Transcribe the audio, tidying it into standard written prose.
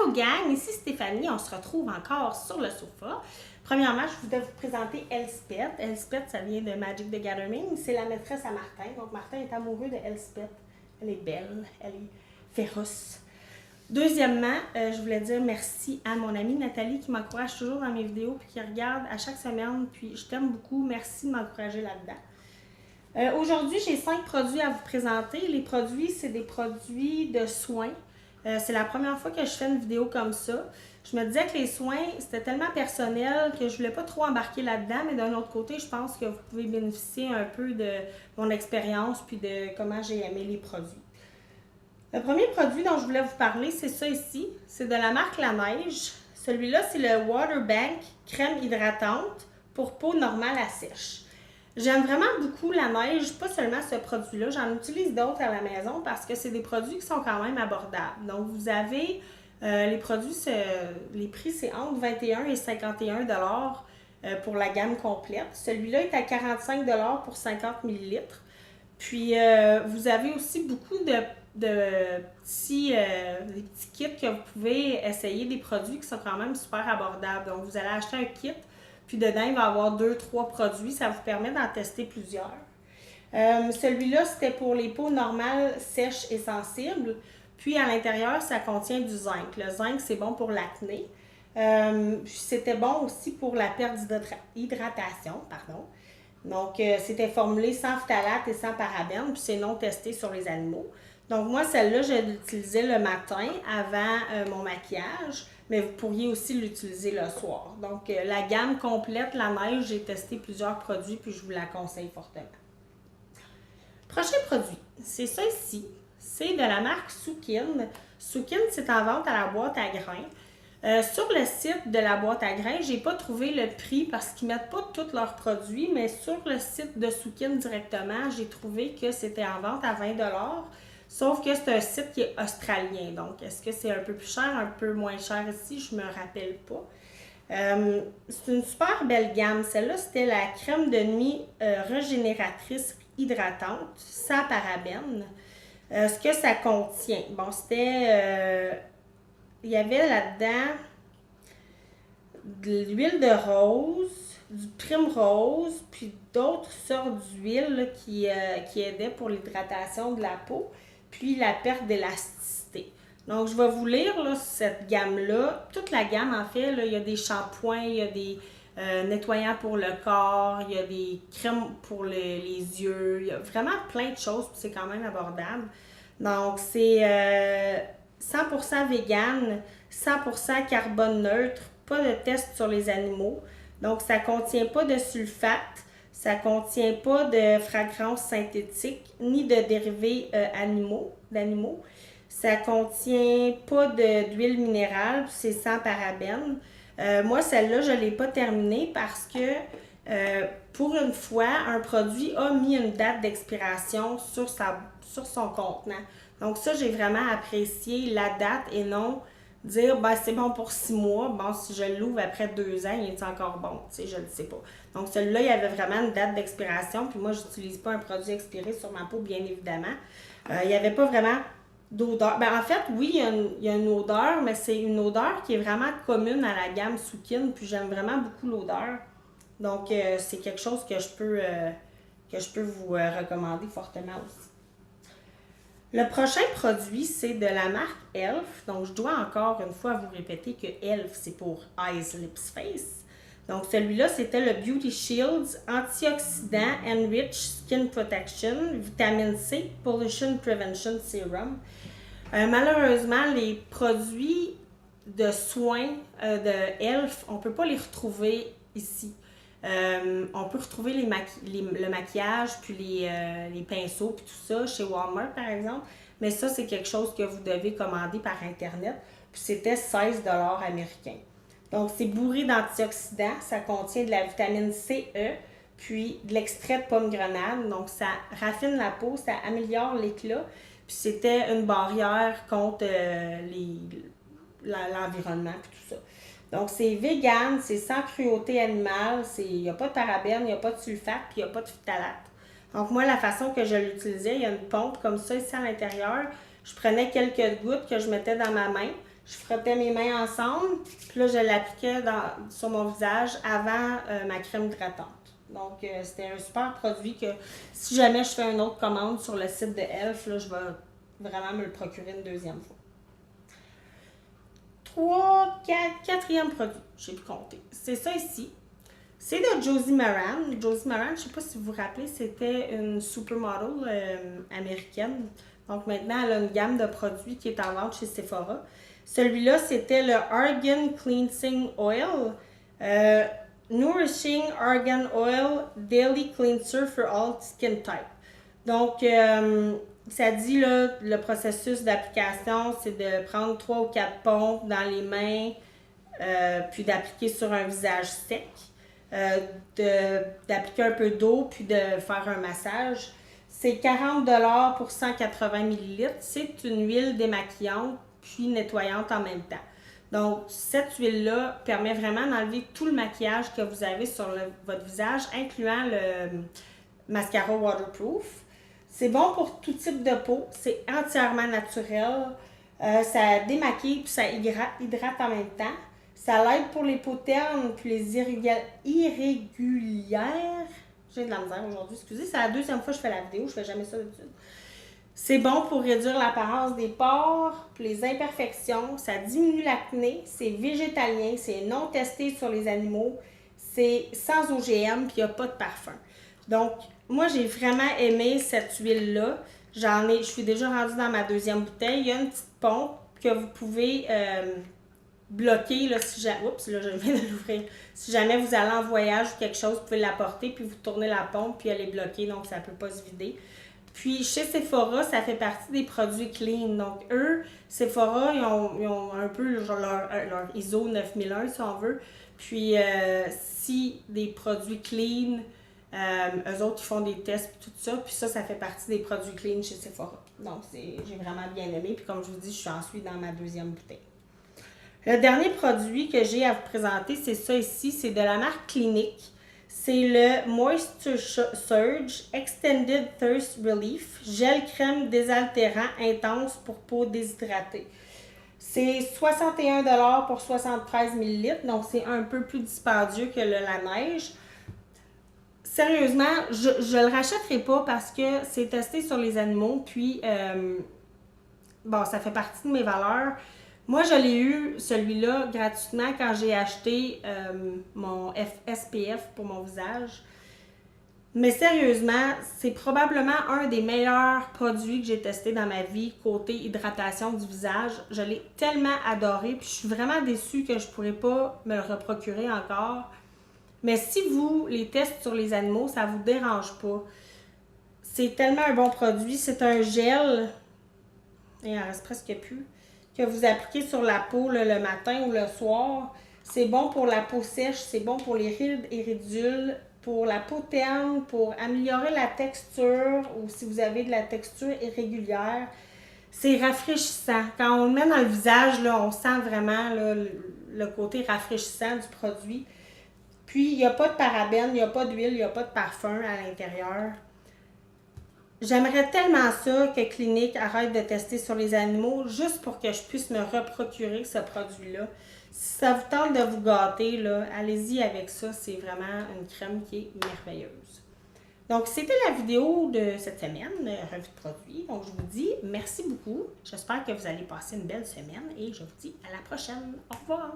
Allô gang, ici Stéphanie, on se retrouve encore sur le sofa. Premièrement, je voudrais vous présenter Elspeth. Elspeth, ça vient de Magic the Gathering, c'est la maîtresse à Martin. Donc Martin est amoureux de Elspeth. Elle est belle, elle est féroce. Deuxièmement, je voulais dire merci à mon amie Nathalie qui m'encourage toujours dans mes vidéos puis qui regarde à chaque semaine. Puis je t'aime beaucoup, merci de m'encourager là-dedans. Aujourd'hui, j'ai 5 produits à vous présenter. Les produits, c'est des produits de soins. C'est la première fois que je fais une vidéo comme ça. Je me disais que les soins, c'était tellement personnel que je voulais pas trop embarquer là-dedans, mais d'un autre côté, je pense que vous pouvez bénéficier un peu de mon expérience puis de comment j'ai aimé les produits. Le premier produit dont je voulais vous parler, c'est ça ici. C'est de la marque La Neige. Celui-là, c'est le Water Bank crème hydratante pour peau normale à sèche. J'aime vraiment beaucoup La Neige, pas seulement ce produit-là, j'en utilise d'autres à la maison parce que c'est des produits qui sont quand même abordables. Donc vous avez les produits, les prix c'est entre 21 et 51 $ pour la gamme complète. Celui-là est à 45 $ pour 50 ml. Puis vous avez aussi beaucoup de petits kits que vous pouvez essayer, des produits qui sont quand même super abordables. Donc vous allez acheter un kit. Puis dedans, il va y avoir 2-3 produits. Ça vous permet d'en tester plusieurs. Celui-là, c'était pour les peaux normales, sèches et sensibles. Puis à l'intérieur, ça contient du zinc. Le zinc, c'est bon pour l'acné. C'était bon aussi pour la perte d'hydratation. Donc, c'était formulé sans phtalate et sans parabènes. Puis c'est non testé sur les animaux. Donc moi, celle-là, je l'utilisais le matin avant mon maquillage. Mais vous pourriez aussi l'utiliser le soir. Donc, la gamme complète, La Neige, j'ai testé plusieurs produits puis je vous la conseille fortement. Prochain produit, c'est ça ici. C'est de la marque Sukin. Sukin, c'est en vente à la boîte à grains. Sur le site de la boîte à grains, j'ai pas trouvé le prix parce qu'ils mettent pas tous leurs produits, mais sur le site de Sukin directement, j'ai trouvé que c'était en vente à 20 $. Sauf que c'est un site qui est australien. Donc, est-ce que c'est un peu plus cher, un peu moins cher ici? Je me rappelle pas. C'est une super belle gamme. Celle-là, c'était la crème de nuit régénératrice hydratante, sans parabènes. Ce que ça contient. Bon, c'était... il y avait là-dedans de l'huile de rose, du primrose, puis d'autres sortes d'huiles qui aidaient pour l'hydratation de la peau, puis la perte d'élasticité. Donc, je vais vous lire là, cette gamme-là. Toute la gamme, en fait, là, il y a des shampoings, il y a des nettoyants pour le corps, il y a des crèmes pour les yeux, il y a vraiment plein de choses, puis c'est quand même abordable. Donc, c'est 100% vegan, 100% carbone neutre, pas de test sur les animaux. Donc, ça ne contient pas de sulfate, ça ne contient pas de fragrances synthétiques, ni de dérivés d'animaux. Ça ne contient pas d'huile minérale, c'est sans parabènes. Moi, celle-là, je ne l'ai pas terminée parce que pour une fois, un produit a mis une date d'expiration sur son contenant. Donc ça, j'ai vraiment apprécié la date et non dire ben, c'est bon pour 6 mois. Bon, si je l'ouvre après 2 ans, il est encore bon? Tu sais, je ne le sais pas. Donc celui-là, il y avait vraiment une date d'expiration. Puis moi, je n'utilise pas un produit expiré sur ma peau, bien évidemment. Il n'y avait pas vraiment d'odeur. Ben, en fait, oui, il y a une odeur, mais c'est une odeur qui est vraiment commune à la gamme Sukin. Puis j'aime vraiment beaucoup l'odeur. Donc, c'est quelque chose que je peux vous recommander fortement aussi. Le prochain produit, c'est de la marque Elf. Donc, je dois encore une fois vous répéter que Elf, c'est pour Eyes, Lips, Face. Donc, celui-là, c'était le Beauty Shields Antioxidant Enriched Skin Protection Vitamine C Pollution Prevention Serum. Malheureusement, les produits de soins de Elf, on ne peut pas les retrouver ici. On peut retrouver le maquillage, puis les pinceaux, puis tout ça chez Walmart, par exemple. Mais ça, c'est quelque chose que vous devez commander par Internet. Puis c'était 16 $ américains. Donc, c'est bourré d'antioxydants. Ça contient de la vitamine C, E, puis de l'extrait de pomme grenade. Donc, ça raffine la peau, ça améliore l'éclat. Puis c'était une barrière contre l'environnement, puis tout ça. Donc, c'est vegan, c'est sans cruauté animale, il n'y a pas de parabènes, il n'y a pas de sulfate, puis il n'y a pas de phtalate. Donc, moi, la façon que je l'utilisais, il y a une pompe comme ça ici à l'intérieur. Je prenais quelques gouttes que je mettais dans ma main, Je frottais mes mains ensemble, puis là, je l'appliquais sur mon visage avant ma crème hydratante. Donc, c'était un super produit que si jamais je fais une autre commande sur le site de Elf, là, je vais vraiment me le procurer une deuxième fois. 4e produit, j'ai pu compter. C'est ça ici. C'est de Josie Maran. Josie Maran, je ne sais pas si vous vous rappelez, c'était une supermodel américaine. Donc maintenant, elle a une gamme de produits qui est en vente chez Sephora. Celui-là, c'était le Argan Cleansing Oil. Nourishing Argan Oil Daily Cleanser for All Skin Type. Donc, ça dit, là, le processus d'application, c'est de prendre 3 ou 4 pompes dans les mains, puis d'appliquer sur un visage sec, d'appliquer un peu d'eau, puis de faire un massage. C'est 40$ pour 180 ml. C'est une huile démaquillante, puis nettoyante en même temps. Donc, cette huile-là permet vraiment d'enlever tout le maquillage que vous avez sur votre visage, incluant le mascara waterproof. C'est bon pour tout type de peau. C'est entièrement naturel. Ça démaquille puis ça hydrate en même temps. Ça l'aide pour les peaux ternes puis les irrégulières. J'ai de la misère aujourd'hui, excusez. C'est la 2e fois que je fais la vidéo. Je fais jamais ça d'habitude. C'est bon pour réduire l'apparence des pores, puis les imperfections. Ça diminue l'acné. C'est végétalien. C'est non testé sur les animaux. C'est sans OGM puis il n'y a pas de parfum. Donc, moi, j'ai vraiment aimé cette huile-là. Je suis déjà rendue dans ma 2e bouteille. Il y a une petite pompe que vous pouvez bloquer, là, oups, là, je viens de l'ouvrir. Si jamais vous allez en voyage ou quelque chose, vous pouvez l'apporter, puis vous tournez la pompe, puis elle est bloquée, donc ça ne peut pas se vider. Puis, chez Sephora, ça fait partie des produits clean. Donc, eux, Sephora, ils ont un peu genre leur ISO 9001, si on veut. Puis, si des produits clean... eux autres, ils font des tests et tout ça. Puis ça fait partie des produits clean chez Sephora. Donc, j'ai vraiment bien aimé. Puis comme je vous dis, je suis dans ma 2e bouteille. Le dernier produit que j'ai à vous présenter, c'est ça ici. C'est de la marque Clinique. C'est le Moisture Surge Extended Thirst Relief Gel crème désaltérant intense pour peau déshydratée. C'est 61$ pour 73 ml. Donc, c'est un peu plus dispendieux que la neige. Sérieusement, je le rachèterai pas parce que c'est testé sur les animaux, puis bon, ça fait partie de mes valeurs. Moi, je l'ai eu, celui-là, gratuitement quand j'ai acheté mon SPF pour mon visage. Mais sérieusement, c'est probablement un des meilleurs produits que j'ai testé dans ma vie côté hydratation du visage. Je l'ai tellement adoré, puis je suis vraiment déçue que je ne pourrais pas me le reprocurer encore. Mais si vous les testez sur les animaux, ça ne vous dérange pas. C'est tellement un bon produit. C'est un gel, et il en reste presque plus, que vous appliquez sur la peau là, le matin ou le soir. C'est bon pour la peau sèche, c'est bon pour les rides et ridules, pour la peau terne, pour améliorer la texture ou si vous avez de la texture irrégulière. C'est rafraîchissant. Quand on le met dans le visage, là, on sent vraiment là, le côté rafraîchissant du produit. Puis, il n'y a pas de parabènes, il n'y a pas d'huile, il n'y a pas de parfum à l'intérieur. J'aimerais tellement ça que Clinique arrête de tester sur les animaux juste pour que je puisse me reprocurer ce produit-là. Si ça vous tente de vous gâter, là, allez-y avec ça. C'est vraiment une crème qui est merveilleuse. Donc, c'était la vidéo de cette semaine, revue de produits. Donc, je vous dis merci beaucoup. J'espère que vous allez passer une belle semaine et je vous dis à la prochaine. Au revoir!